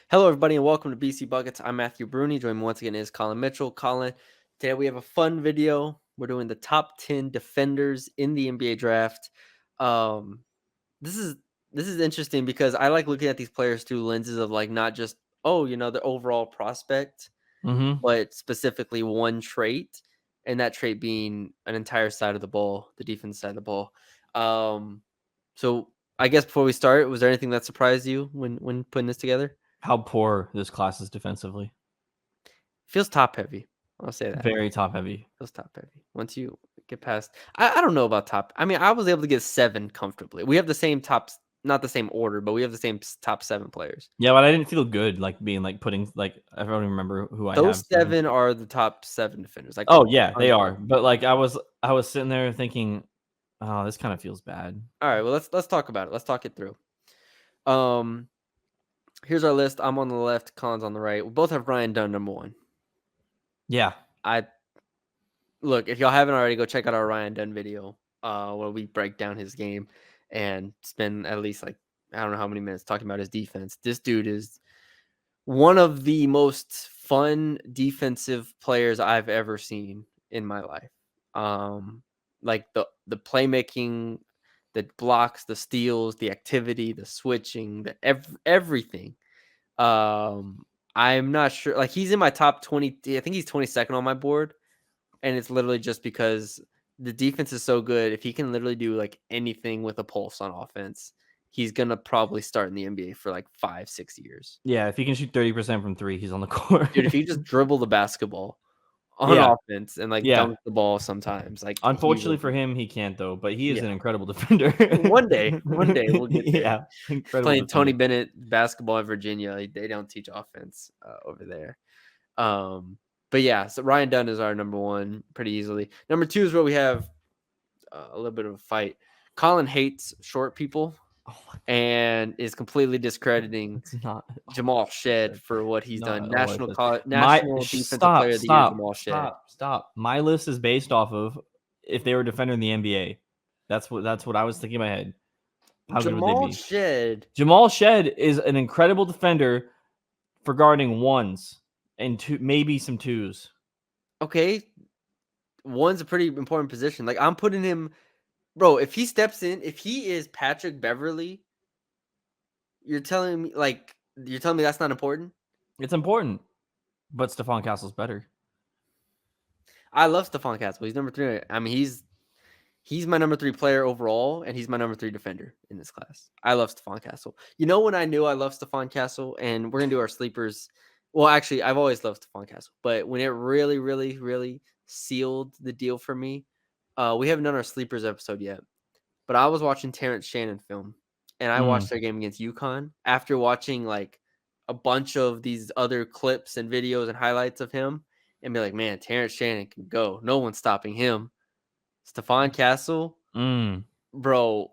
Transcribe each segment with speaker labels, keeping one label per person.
Speaker 1: Hello, everybody, and welcome to BC Buckets. I'm Matthew Brune. Joining me once again is Colin Mitchell. Colin, today we have a fun video. We're doing the top 10 defenders in the NBA draft. Um, this is interesting because I like looking at these players through lenses of like not just the overall prospect,
Speaker 2: Mm-hmm.
Speaker 1: but specifically one trait, and that trait being an entire side of the ball, the defense side of the ball. So I guess before we start, was there anything that surprised you when putting this together?
Speaker 2: How poor this class is defensively.
Speaker 1: Feels top heavy. I'll say that.
Speaker 2: Very top heavy.
Speaker 1: Feels top heavy. Once you get past I don't know about top. I mean, I was able to get 7 comfortably. We have the same tops, not the same order, but we have the same top 7 players.
Speaker 2: Yeah, but I didn't feel good putting I don't even remember who I have
Speaker 1: Those
Speaker 2: seven.
Speaker 1: 7 are the top 7 defenders. Like
Speaker 2: Oh
Speaker 1: the
Speaker 2: yeah, they are.
Speaker 1: undisputed.
Speaker 2: But like I was sitting there thinking, oh, this kind of feels bad.
Speaker 1: All right, well let's talk about it. Let's talk it through. Um Here's our list. I'm on the left, Colin's on the right. We both have Ryan Dunn number 1.
Speaker 2: Yeah.
Speaker 1: I Look, if y'all haven't already, go check out our Ryan Dunn video where we break down his game and spend at least like I don't know how many minutes talking about his defense. This dude is one of the most fun defensive players I've ever seen in my life. Like the playmaking, the blocks, the steals, the activity, the switching, everything. I'm not sure. Like he's in my top 20. I think he's 22nd on my board, and it's literally just because the defense is so good. If he can literally do like anything with a pulse on offense, he's gonna probably start in the NBA for like 5-6 years.
Speaker 2: Yeah, if he can shoot 30% from 3, he's on the court.
Speaker 1: Dude, if he just dribble the basketball on
Speaker 2: Yeah.
Speaker 1: offense and like
Speaker 2: Yeah.
Speaker 1: dunk the ball sometimes, like he
Speaker 2: Unfortunately
Speaker 1: will
Speaker 2: for
Speaker 1: be.
Speaker 2: him, he can't though, but he is
Speaker 1: Yeah,
Speaker 2: an incredible defender.
Speaker 1: one day we'll get there.
Speaker 2: Yeah, incredible
Speaker 1: Playing
Speaker 2: defender.
Speaker 1: Tony Bennett basketball in Virginia, they don't teach offense over there. But yeah, so Ryan Dunn is our number 1 pretty easily. Number 2 is where we have a little bit of a fight. Colin hates short people and is completely discrediting
Speaker 2: It's not.
Speaker 1: Jamal Shed for what he's done.
Speaker 2: Not all it says.
Speaker 1: National Defensive Player of the Year, Jamal Shed.
Speaker 2: Stop. My list is based off of if they were defender in the NBA. That's what I was thinking in my head. How good would they
Speaker 1: Jamal
Speaker 2: be?
Speaker 1: Shed.
Speaker 2: Jamal Shed is an incredible defender for guarding ones and maybe some twos.
Speaker 1: Okay, one's a pretty important position. Like I'm putting him, bro. If he steps in, if he is Patrick Beverly, you're telling me that's not important?
Speaker 2: It's important, but Stephon Castle's better.
Speaker 1: I love Stephon Castle. He's number 3. I mean, he's my number 3 player overall, and he's my number 3 defender in this class. I love Stephon Castle. You know when I knew I loved Stephon Castle, and we're gonna do our sleepers. Well, actually, I've always loved Stephon Castle, but when it really, really, really sealed the deal for me, we haven't done our sleepers episode yet. But I was watching Terrence Shannon film, and I watched their game against UConn after watching like a bunch of these other clips and videos and highlights of him, and be like, man, Terrence Shannon can go. No one's stopping him. Stephon Castle, bro.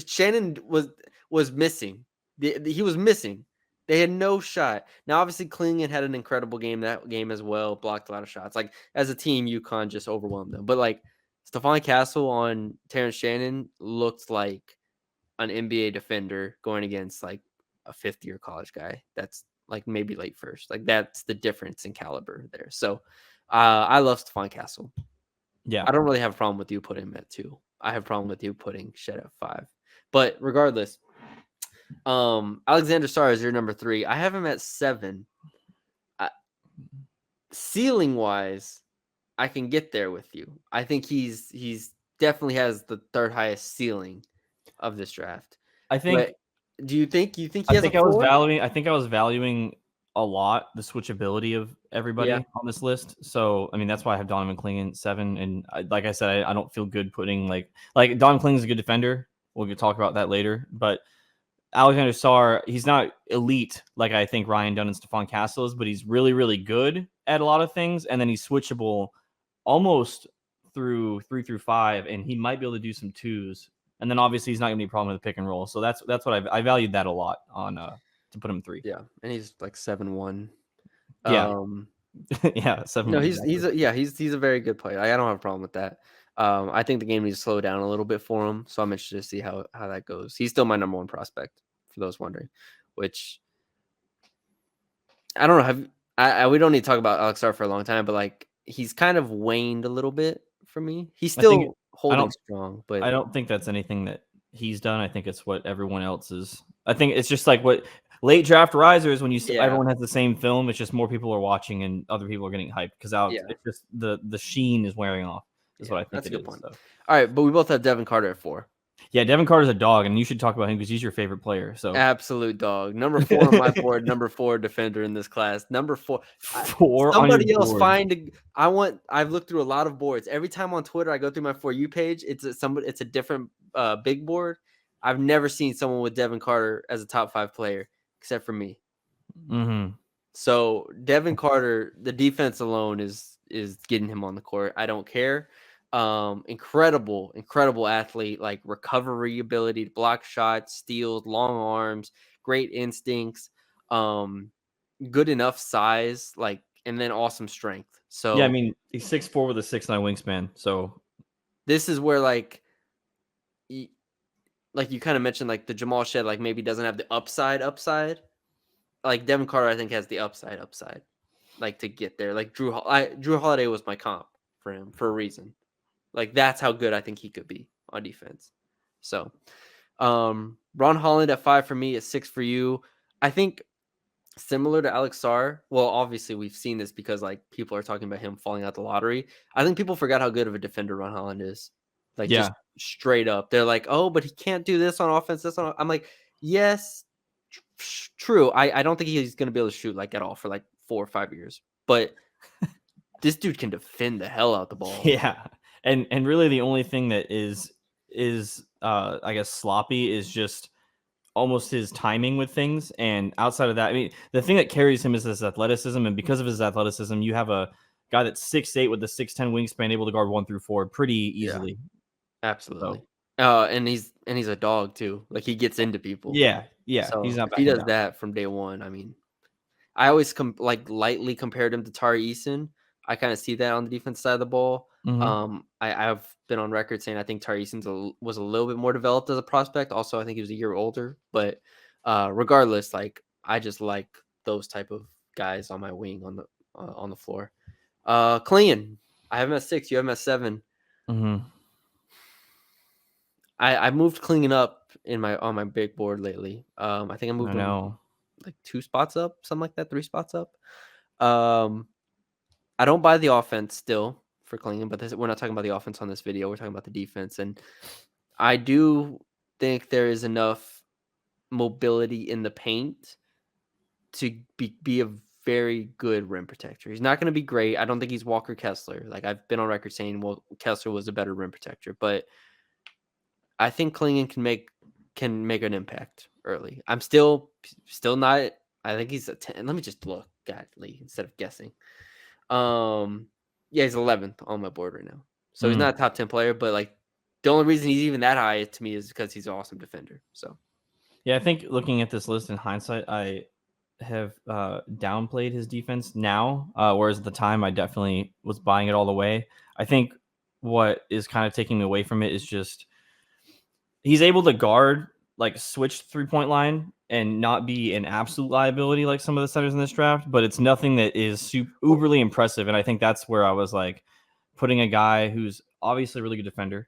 Speaker 1: Shannon was missing. He was missing. They had no shot. Now, obviously, Klingon had an incredible game that game as well. Blocked a lot of shots. Like as a team, UConn just overwhelmed them. But like Stephon Castle on Terrence Shannon looked like an NBA defender going against like a 5th-year college guy. That's like maybe late first. Like that's the difference in caliber there. So I love Stephon Castle.
Speaker 2: Yeah.
Speaker 1: I don't really have a problem with you putting him at 2. I have a problem with you putting Shed at 5. But regardless, Alexander Sarr is your number 3. I have him at 7. Ceiling wise, I can get there with you. I think he's definitely has the 3rd highest ceiling of this draft.
Speaker 2: I think.
Speaker 1: But do you think he has a 4?
Speaker 2: I think I was valuing a lot the switchability of everybody on this list. So I mean that's why I have Donovan Klingon 7. And like I said, I don't feel good putting like Donovan Klingon is a good defender. We'll talk about that later. But Alexander Sarr, he's not elite like I think Ryan Dunn and Stephon Castle is, but he's really, really good at a lot of things. And then he's switchable almost through 3 through 5, and he might be able to do some twos. And then obviously he's not going to be a problem with the pick and roll. So that's what I valued that a lot on to put him 3.
Speaker 1: Yeah, and he's like 7'1".
Speaker 2: Yeah, yeah, 7.
Speaker 1: No, he's a very good player. I don't have a problem with that. I think the game needs to slow down a little bit for him, so I'm interested to see how that goes. He's still my number 1 prospect, for those wondering, which I don't know. We don't need to talk about Alex Sar for a long time, but like he's kind of waned a little bit for me. He's
Speaker 2: I think
Speaker 1: still
Speaker 2: I
Speaker 1: holding
Speaker 2: don't
Speaker 1: strong,
Speaker 2: I
Speaker 1: but
Speaker 2: don't think that's anything that he's done. I think it's what everyone else is. I think it's just like what late draft risers when
Speaker 1: yeah,
Speaker 2: everyone has the same film. It's just more people are watching and other people are getting hyped because Alex.
Speaker 1: yeah,
Speaker 2: It's just the sheen is wearing off. Is
Speaker 1: yeah.
Speaker 2: what I think
Speaker 1: That's a
Speaker 2: it
Speaker 1: good
Speaker 2: is.
Speaker 1: point.
Speaker 2: So
Speaker 1: All right, but we both have Devin Carter at 4.
Speaker 2: yeah, Devin Carter's a dog, and you should talk about him because he's your favorite player. So
Speaker 1: Absolute dog. Number 4 on my board. Number 4 defender in this class. Number 4.
Speaker 2: four on your
Speaker 1: Somebody else
Speaker 2: board.
Speaker 1: find. I've looked through a lot of boards. Every time on Twitter I go through my For You page, it's a different big board. I've never seen someone with Devin Carter as a top 5 player except for me.
Speaker 2: Mm-hmm.
Speaker 1: So Devin Carter, the defense alone is getting him on the court. I don't care. Incredible athlete, like recovery ability to block shots, steals, long arms, great instincts, good enough size, like, and then awesome strength.
Speaker 2: Yeah, I
Speaker 1: So
Speaker 2: mean he's 6'4" with a 6'9" wingspan. So
Speaker 1: this is where like you kind of mentioned, like the Jamal Shed, like maybe doesn't have the upside. Like Devin Carter, I think has the upside, like to get there. Like Drew Holiday was my comp for him for a reason. Like that's how good I think he could be on defense. So, Ron Holland at 5 for me, at 6 for you. I think similar to Alex Sarr. Well, obviously we've seen this because like people are talking about him falling out the lottery. I think people forgot how good of a defender Ron Holland is. Like
Speaker 2: yeah,
Speaker 1: just straight up, they're like, oh, but he can't do this on offense. I'm like, yes, true. I don't think he's going to be able to shoot like at all for like 4 or 5 years, but this dude can defend the hell out the ball.
Speaker 2: yeah, and really the only thing that is I guess sloppy is just almost his timing with things. And outside of that, I mean, the thing that carries him is his athleticism, and because of his athleticism, you have a guy that's 6'8" with a 6'10" wingspan, able to guard 1 through 4 pretty
Speaker 1: Yeah,
Speaker 2: easily.
Speaker 1: absolutely.
Speaker 2: So
Speaker 1: And he's a dog too. Like he gets into people.
Speaker 2: yeah, he's
Speaker 1: So
Speaker 2: not
Speaker 1: if he
Speaker 2: backing
Speaker 1: does
Speaker 2: down.
Speaker 1: that from day one, I mean, I always like lightly compared him to Tari Eason. I kind of see that on the defense side of the ball.
Speaker 2: Hmm.
Speaker 1: I've been on record saying I think Tari Eason was a little bit more developed as a prospect. Also, I think he was a year older. But regardless, like I just like those type of guys on my wing on the floor. Clean. I have him at 6. You have him at 7.
Speaker 2: Hmm.
Speaker 1: I moved Clean up on my big board lately. I think I
Speaker 2: I
Speaker 1: moved him
Speaker 2: know.
Speaker 1: like 2 spots up, something like that, 3 spots up. Um, I don't buy the offense still for Klingon, but we're not talking about the offense on this video. We're talking about the defense, and I do think there is enough mobility in the paint to be a very good rim protector. He's not going to be great. I don't think he's Walker Kessler. Like I've been on record saying, well, Kessler was a better rim protector, but I think Klingon can make an impact early. I'm still not. I think he's a 10. Let me just look, godly, instead of guessing. Yeah, he's 11th on my board right now. So he's
Speaker 2: Mm.
Speaker 1: not a top 10 player, but like the only reason he's even that high to me is because he's an awesome defender. So
Speaker 2: Yeah, I think looking at this list in hindsight, I have downplayed his defense now, whereas at the time I definitely was buying it all the way. I think what is kind of taking me away from it is just he's able to guard like switch 3-point line and not be an absolute liability like some of the centers in this draft, but it's nothing that is super uberly impressive. And I think that's where I was like putting a guy who's obviously a really good defender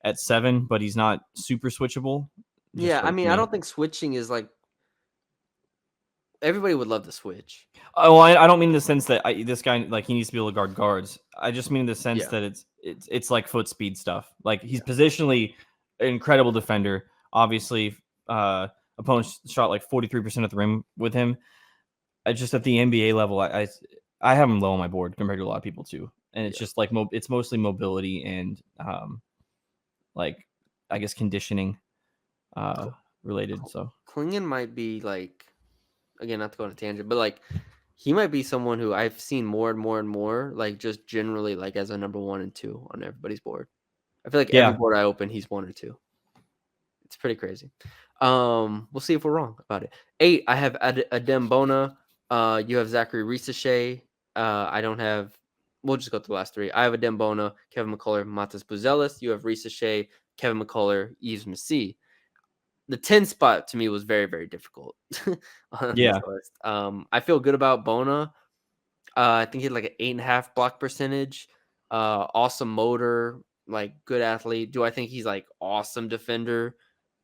Speaker 2: at 7, but he's not super switchable. Just
Speaker 1: yeah, I
Speaker 2: hurts
Speaker 1: mean, I
Speaker 2: me.
Speaker 1: don't think switching is like everybody would love to switch.
Speaker 2: Oh, I don't mean in the sense that this guy like he needs to be able to guard guards. I just mean in the sense
Speaker 1: Yeah,
Speaker 2: that it's like foot speed stuff. Like he's
Speaker 1: yeah,
Speaker 2: positionally an incredible defender. Obviously, opponents shot like 43% at the rim with him. I just at the NBA level, I have him low on my board compared to a lot of people too. And it's
Speaker 1: yeah.
Speaker 2: just like it's mostly mobility and like I guess conditioning
Speaker 1: Cl-
Speaker 2: related. So
Speaker 1: Klingon might be like, again, not to go on a tangent, but like he might be someone who I've seen more and more and more, like just generally like as a number 1 and 2 on everybody's board. I feel like every
Speaker 2: yeah,
Speaker 1: board I open, he's 1 or 2. It's pretty crazy. We'll see if we're wrong about it. 8, I have Adem Bona. You have Zachary Risachet. I don't have. We'll just go through the last 3. I have Adem Bona, Kevin McCullough, Matas Buzelis. You have Risachet, Kevin McCullough, Yves Messi. the 10 spot to me was very, very difficult on this
Speaker 2: Yeah.
Speaker 1: list. I feel good about Bona. I think he had like an 8.5 block percentage. Awesome motor, like good athlete. Do I think he's like awesome defender?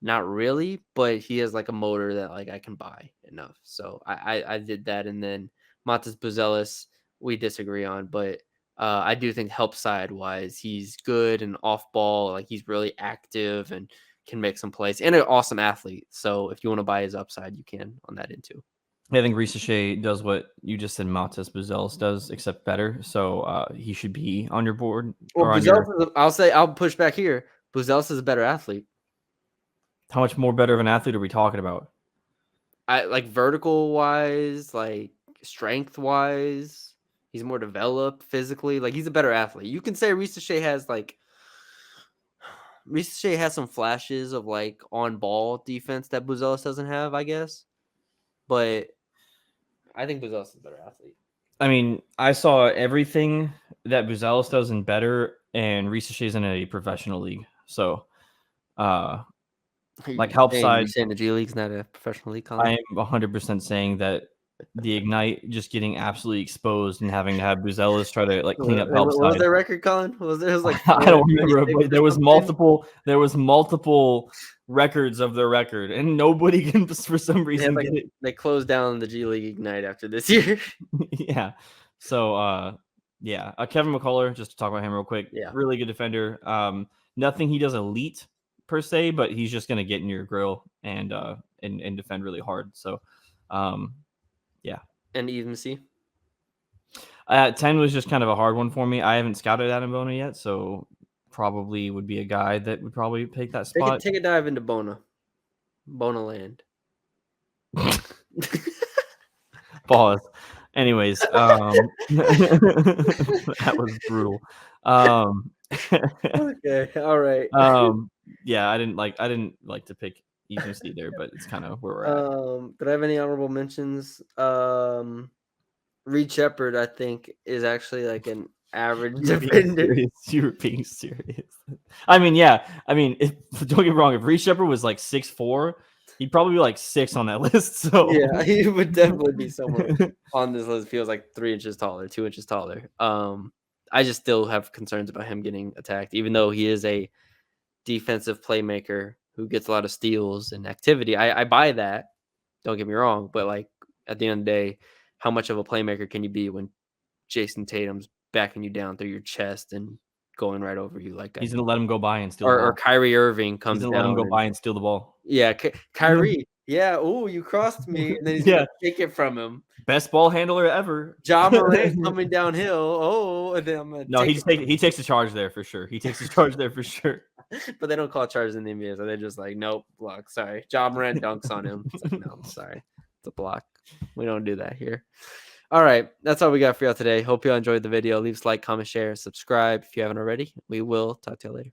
Speaker 1: Not really, but he has like a motor that like I can buy enough. So I did that, and then Matas Buzelis we disagree on, but I do think help side wise he's good and off ball, like he's really active and can make some plays and an awesome athlete. So if you want to buy his upside, you can on that end too.
Speaker 2: I think Shea does what you just said Matas Buzelis does, except better. So he should be on your board
Speaker 1: Well,
Speaker 2: or on your.
Speaker 1: I'll push back here. Buzelis is a better athlete.
Speaker 2: How much more better of an athlete are we talking about?
Speaker 1: I like vertical wise, like strength wise. He's more developed physically. Like he's a better athlete. You can say Shea has some flashes of like on ball defense that Buzelis doesn't have, I guess. But I think Buzelis is a better athlete.
Speaker 2: I mean, I saw everything that Buzelis does and better, and Shea's in a professional league. So, like help side,
Speaker 1: you're saying the G League's not a professional league, Colin?
Speaker 2: I am 100% saying that the Ignite just getting absolutely exposed and having to have Buzelis try to like clean up help
Speaker 1: What
Speaker 2: side.
Speaker 1: was their record, Colin? It was like
Speaker 2: I don't remember, but there was multiple records of their record, and nobody can for some reason get it.
Speaker 1: They closed down the G League Ignite after this year.
Speaker 2: Yeah. So yeah. Kevin McCullough, just to talk about him real quick.
Speaker 1: Yeah.
Speaker 2: Really good defender. Nothing he does elite per se, but he's just gonna get in your grill and defend really hard. So yeah.
Speaker 1: And even see.
Speaker 2: 10 was just kind of a hard one for me. I haven't scouted Adam Bona yet, so probably would be a guy that would probably take that spot.
Speaker 1: Take a dive into Bona land.
Speaker 2: Pause. Anyways, that was brutal.
Speaker 1: Okay, all right.
Speaker 2: Yeah, I didn't like to pick EMC there, but it's kind of where we're at.
Speaker 1: Did I have any honorable mentions? Reed Shepard, I think, is actually like an average defender.
Speaker 2: You were being serious. I mean, yeah. I mean, don't get me wrong. If Reed Shepard was like 6'4", he'd probably be like 6 on that list. So
Speaker 1: yeah, he would definitely be somewhere on this list. Feels like 3 inches taller, 2 inches taller. I just still have concerns about him getting attacked, even though he is a defensive playmaker who gets a lot of steals and activity. I buy that. Don't get me wrong, but like at the end of the day, how much of a playmaker can you be when Jason Tatum's backing you down through your chest and going right over you like that?
Speaker 2: He's gonna let him go by and steal the ball.
Speaker 1: Or Kyrie Irving comes
Speaker 2: down.
Speaker 1: Let
Speaker 2: him go by and steal the ball.
Speaker 1: Yeah, Kyrie. Yeah. Oh, you crossed me, and then he's gonna take it from him.
Speaker 2: Best ball handler ever.
Speaker 1: Ja Morant coming downhill. Oh, and then I'm gonna
Speaker 2: he takes the charge there for sure. He takes the charge there for sure.
Speaker 1: But they don't call charges in the NBA, so they're just like, nope, block. Sorry. Ja Morant dunks on him. It's like, no, sorry. It's a block. We don't do that here. All right. That's all we got for y'all today. Hope y'all enjoyed the video. Leave us a like, comment, share, subscribe if you haven't already. We will talk to you later.